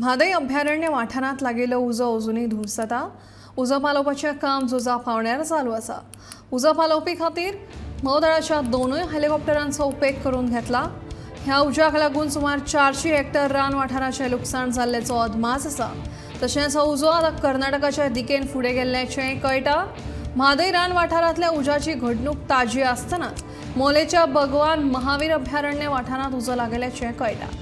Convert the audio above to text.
म्हादय अभयारण्य वाठारांत लागिल्लो उजो अजुनूय धुडसता। उजो पालोवपाचें काम झुजा पावंड्यार चालू आसा। उजो पालोवपी खातीर नौदळाच्या दोनूय हेलिकॉप्टरांचो उपेग करून घेतला। ह्या उज्याक लागून सुमार 400 हेक्टर रान वाठाराचें लुकसाण जाल्ल्याचो अदमास आसा। तशेंच हो उजो आतां कर्नाटकाचे दिकेन फुडें गेल्ल्याचें कळटा। म्हादय रान वाठारांतल्या उज्याची घडणूक ताजी आसतनाच मोलेच्या भगवान महावीर अभयारण्य वाठारांत उजो लागिल्ल्याचें कळटा।